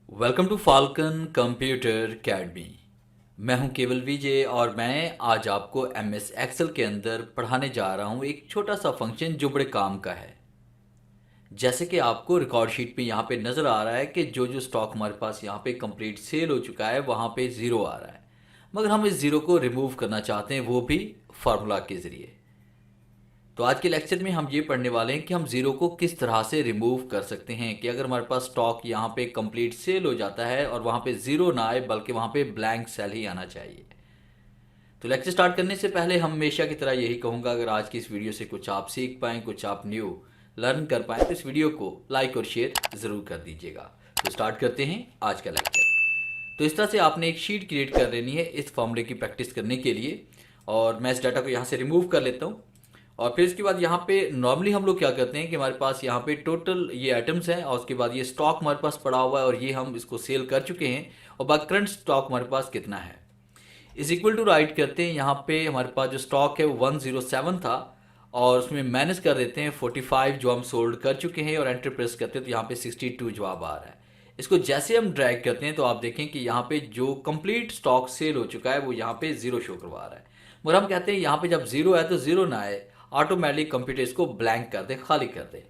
Welcome to Falcon Computer Academy. मैं हूं केवल विजय और मैं आज आपको एम एस एक्सेल के अंदर पढ़ाने जा रहा हूं एक छोटा सा फंक्शन जो बड़े काम का है। जैसे कि आपको रिकॉर्ड शीट पे यहाँ पे नज़र आ रहा है कि जो जो स्टॉक हमारे पास यहाँ पे कंप्लीट सेल हो चुका है वहाँ पे ज़ीरो आ रहा है, मगर हम इस ज़ीरो को रिमूव करना चाहते हैं, वो भी फार्मूला के ज़रिए। तो आज के लेक्चर में हम ये पढ़ने वाले हैं कि हम ज़ीरो को किस तरह से रिमूव कर सकते हैं कि अगर हमारे पास स्टॉक यहाँ पे कंप्लीट सेल हो जाता है और वहाँ पे ज़ीरो ना आए बल्कि वहाँ पे ब्लैंक सेल ही आना चाहिए। तो लेक्चर स्टार्ट करने से पहले हम हमेशा की तरह यही कहूँगा, अगर आज की इस वीडियो से कुछ आप सीख पाएँ, कुछ आप न्यू लर्न कर पाएँ तो इस वीडियो को लाइक और शेयर ज़रूर कर दीजिएगा। तो स्टार्ट करते हैं आज का लेक्चर। तो इस तरह से आपने एक शीट क्रिएट कर लेनी है इस फॉर्मूले की प्रैक्टिस करने के लिए, और मैं इस डाटा को यहाँ से रिमूव कर लेता हूँ। और फिर इसके बाद यहाँ पे नॉर्मली हम लोग क्या करते हैं कि हमारे पास यहाँ पे टोटल ये आइटम्स हैं और उसके बाद ये स्टॉक हमारे पास पड़ा हुआ है और ये हम इसको सेल कर चुके हैं, और बाकी करंट स्टॉक हमारे पास कितना है इज इक्वल टू राइट करते हैं। यहाँ पे हमारे पास जो स्टॉक है वो 107 था और उसमें माइनस कर देते हैं 45 जो हम सोल्ड कर चुके हैं और एंटर प्रेस करते हैं तो यहाँ पे 62 जवाब आ रहा है। इसको जैसे हम ड्रैग करते हैं तो आप देखें कि यहाँ पे जो कंप्लीट स्टॉक सेल हो चुका है वो यहाँ पे जीरो शो करवा रहा है, मगर हम कहते हैं यहाँ पे जब जीरो आए तो जीरो ना आए, ऑटोमेटिक कंप्यूटर इसको ब्लैंक कर दे, खाली कर दे।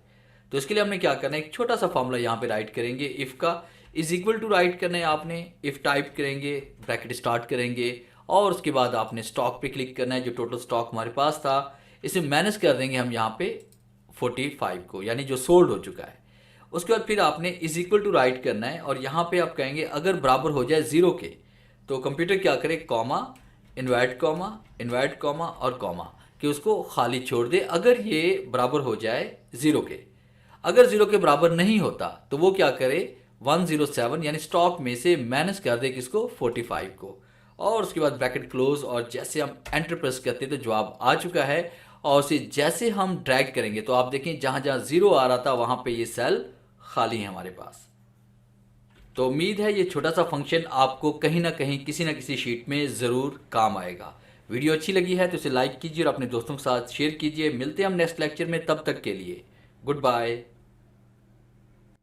तो इसके लिए हमने क्या करना है, एक छोटा सा फॉर्मूला यहाँ पे राइट करेंगे इफ़ का, इज इक्वल टू राइट करना है आपने, इफ़ टाइप करेंगे, ब्रैकेट स्टार्ट करेंगे और उसके बाद आपने स्टॉक पे क्लिक करना है, जो टोटल स्टॉक हमारे पास था इसे माइनस कर देंगे हम यहाँ पे 45 को, यानी जो सोल्ड हो चुका है। उसके बाद फिर आपने इज इक्वल टू राइट करना है और यहाँ पे आप कहेंगे अगर बराबर हो जाए ज़ीरो के तो कंप्यूटर क्या करे, कॉमा, इन्वर्ट कॉमा और कॉमा, कि उसको खाली छोड़ दे अगर ये बराबर हो जाए ज़ीरो के। अगर ज़ीरो के बराबर नहीं होता तो वो क्या करे, 107 यानी स्टॉक में से माइनस कर दे किसको, 45 को, और उसके बाद ब्रैकेट क्लोज, और जैसे हम एंटर प्रेस करते हैं तो जवाब आ चुका है। और उसे जैसे हम ड्रैग करेंगे तो आप देखें जहाँ जहाँ ज़ीरो आ रहा था वहाँ पे ये सेल खाली है हमारे पास। तो उम्मीद है ये छोटा सा फंक्शन आपको कहीं ना कहीं किसी ना किसी शीट में ज़रूर काम आएगा। वीडियो अच्छी लगी है तो इसे लाइक कीजिए और अपने दोस्तों के साथ शेयर कीजिए। मिलते हैं हम नेक्स्ट लेक्चर में, तब तक के लिए गुड बाय।